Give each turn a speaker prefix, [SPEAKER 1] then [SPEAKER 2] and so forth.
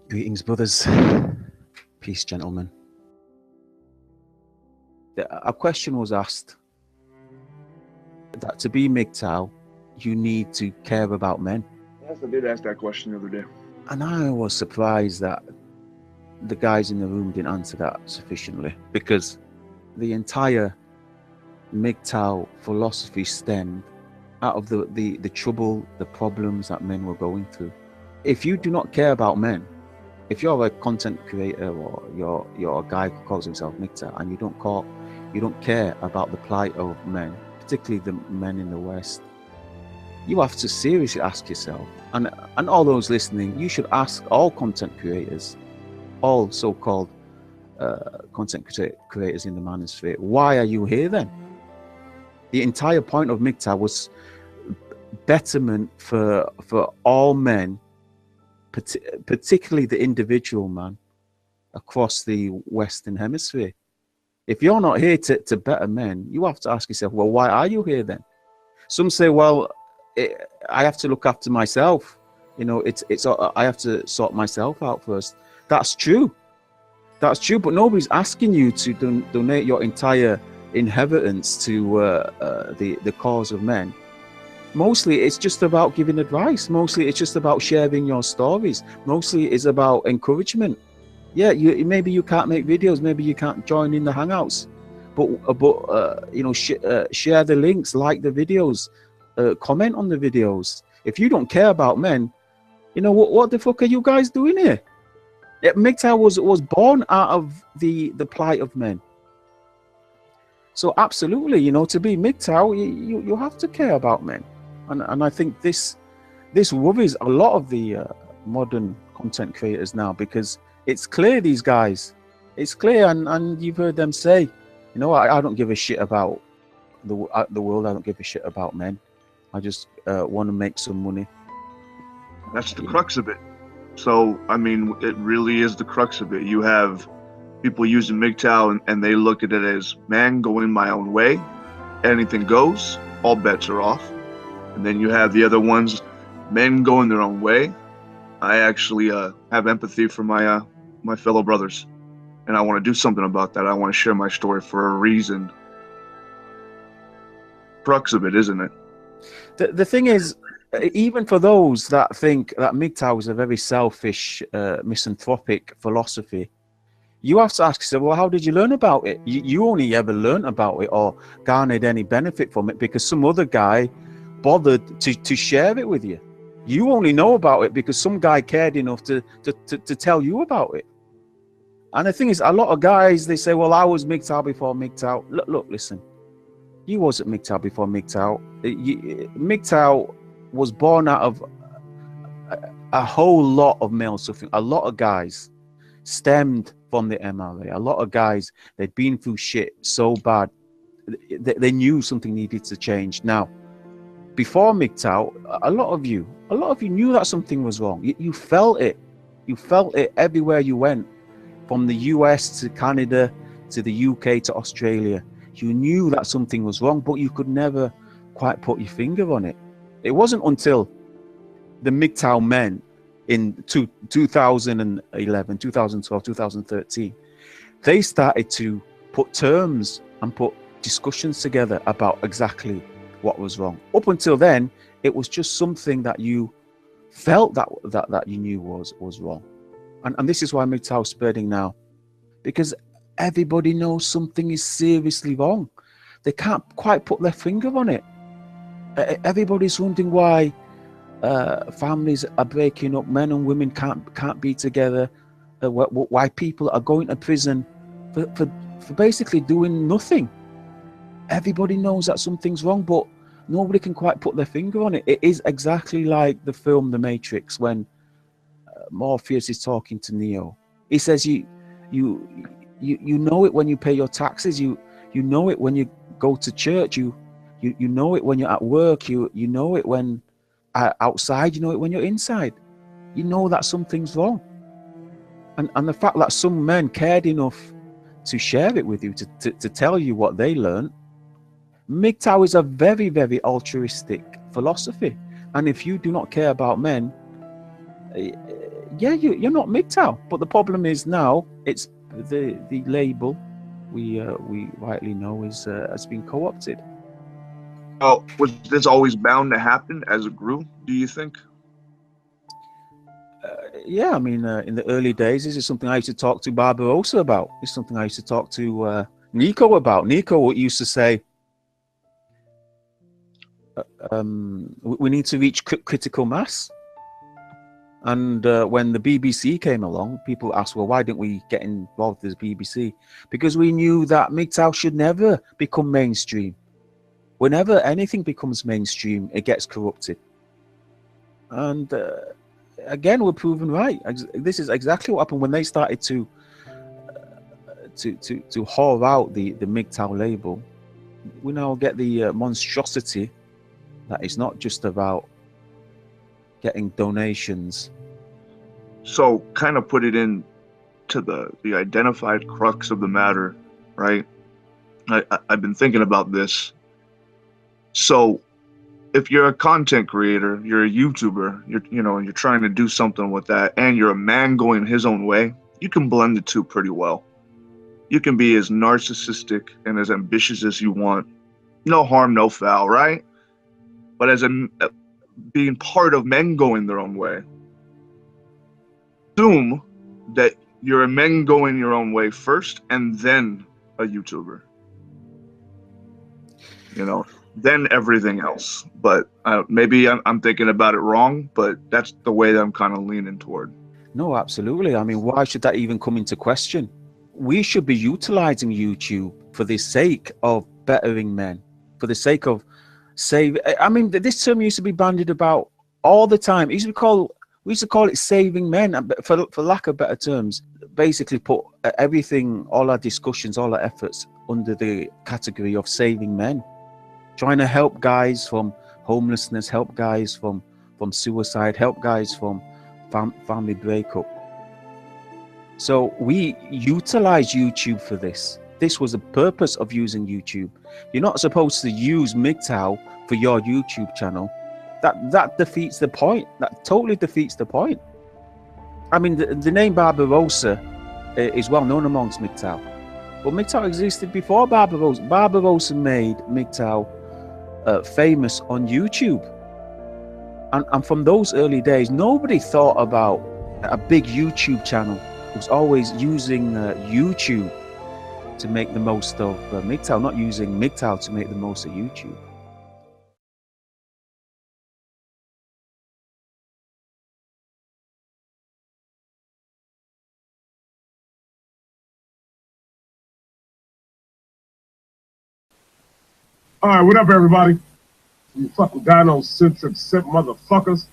[SPEAKER 1] Greetings, brothers. Peace, gentlemen. A question was asked that to be MGTOW, you need to care about men.
[SPEAKER 2] Yes, I did ask that question the other day.
[SPEAKER 1] And I was surprised that the guys in the room didn't answer that sufficiently, because the entire MGTOW philosophy stemmed out of the trouble, the problems that men were going through. If you do not care about men, if you're a content creator or you're a guy who calls himself MGTOW and you don't care about the plight of men, particularly the men in the West, you have to seriously ask yourself, and all those listening, you should ask all content creators, all so-called content creators in the manosphere, why are you here then? The entire point of MGTOW was betterment for all men, particularly the individual man across the Western Hemisphere. If you're not here to better men, you have to ask yourself, well, why are you here then? Some say, well, I have to look after myself. You know, I have to sort myself out first. That's true. That's true. But nobody's asking you to donate your entire inheritance to the cause of men. Mostly it's just about giving advice. Mostly it's just about sharing your stories. Mostly it's about encouragement. Yeah, maybe you can't make videos, maybe you can't join in the hangouts, but you know, share the links, like the videos, comment on the videos. If you don't care about men, you know, what the fuck are you guys doing here? MGTOW was born out of the plight of men. So absolutely, you know, to be MGTOW, you have to care about men, and I think this worries a lot of the modern content creators now, because it's clear these guys, it's clear, and you've heard them say, you know, I don't give a shit about the world. I don't give a shit about men. I just want to make some money.
[SPEAKER 2] That's the crux of it. So, I mean, it really is the crux of it. You have people using MGTOW and they look at it as, man, going my own way, anything goes, all bets are off. And then you have the other ones, men going their own way. I actually have empathy for my my fellow brothers, and I want to do something about that. I want to share my story for a reason. Crux of it, isn't it?
[SPEAKER 1] The thing is, even for those that think that MGTOW is a very selfish, misanthropic philosophy, you have to ask yourself, well, how did you learn about it? You only ever learned about it or garnered any benefit from it because some other guy bothered to share it with you. You only know about it because some guy cared enough to tell you about it. And the thing is, a lot of guys, they say, well, I was MGTOW before MGTOW. Look, listen, you wasn't MGTOW before MGTOW. MGTOW was born out of a whole lot of male suffering. A lot of guys stemmed from the MRA. A lot of guys, they'd been through shit so bad, they knew something needed to change. Now, before MGTOW, a lot of you knew that something was wrong. You felt it. You felt it everywhere you went, from the US to Canada to the UK to Australia. You knew that something was wrong, but you could never quite put your finger on it. It wasn't until the MGTOW men in 2011, 2012, 2013, they started to put terms and put discussions together about exactly what was wrong. Up until then, it was just something that you felt that you knew was wrong. And this is why MGTOW is spreading now, because everybody knows something is seriously wrong. They can't quite put their finger on it. Everybody's wondering why families are breaking up, men and women can't be together, why people are going to prison for basically doing nothing. Everybody knows that something's wrong, but nobody can quite put their finger on it. It is exactly like the film The Matrix, when Morpheus is talking to Neo. He says, you know it when you pay your taxes, you know it when you go to church, you know it when you're at work, you know it when outside, you know it when you're inside. You know that something's wrong. And the fact that some men cared enough to share it with you, to tell you what they learned. MGTOW is a very, very altruistic philosophy. And if you do not care about men, yeah, you're not MGTOW. But the problem is now it's the label we rightly know is has been co-opted.
[SPEAKER 2] Well, was this always bound to happen as it grew, do you think?
[SPEAKER 1] Yeah, I mean, in the early days, this is something I used to talk to Barbarossa about. It's something I used to talk to Nico about. Nico used to say, we need to reach critical mass. And when the BBC came along, people asked, well, why didn't we get involved with the BBC? Because we knew that MGTOW should never become mainstream. Whenever anything becomes mainstream, it gets corrupted. And again, we're proven right. This is exactly what happened when they started to whore out the MGTOW label. We now get the monstrosity that it's not just about getting donations.
[SPEAKER 2] So kind of put it in to the identified crux of the matter, right? I've been thinking about this. So if you're a content creator, you're a YouTuber, you're trying to do something with that, and you're a man going his own way, you can blend the two pretty well. You can be as narcissistic and as ambitious as you want. No harm, no foul, right? But as being part of men going their own way, assume that you're a men going your own way first and then a YouTuber. Then everything else. But maybe I'm thinking about it wrong, but that's the way that I'm kind of leaning toward.
[SPEAKER 1] No, absolutely. I mean, why should that even come into question? We should be utilizing YouTube for the sake of bettering men, for the sake of I mean, this term used to be bandied about all the time. We used to call it saving men, for lack of better terms. Basically put everything, all our discussions, all our efforts under the category of saving men. Trying to help guys from homelessness, help guys from suicide, help guys from family breakup. So we utilize YouTube for this. This was the purpose of using YouTube. You're not supposed to use MGTOW for your YouTube channel. That defeats the point. That totally defeats the point. I mean, the name Barbarossa is well known amongst MGTOW, but MGTOW existed before Barbarossa. Barbarossa made MGTOW famous on YouTube, and from those early days, nobody thought about a big YouTube channel. It was always using YouTube to make the most of MGTOW, not using MGTOW to make the most of YouTube.
[SPEAKER 3] All right, what up, everybody? You fucking gynocentric simp motherfuckers.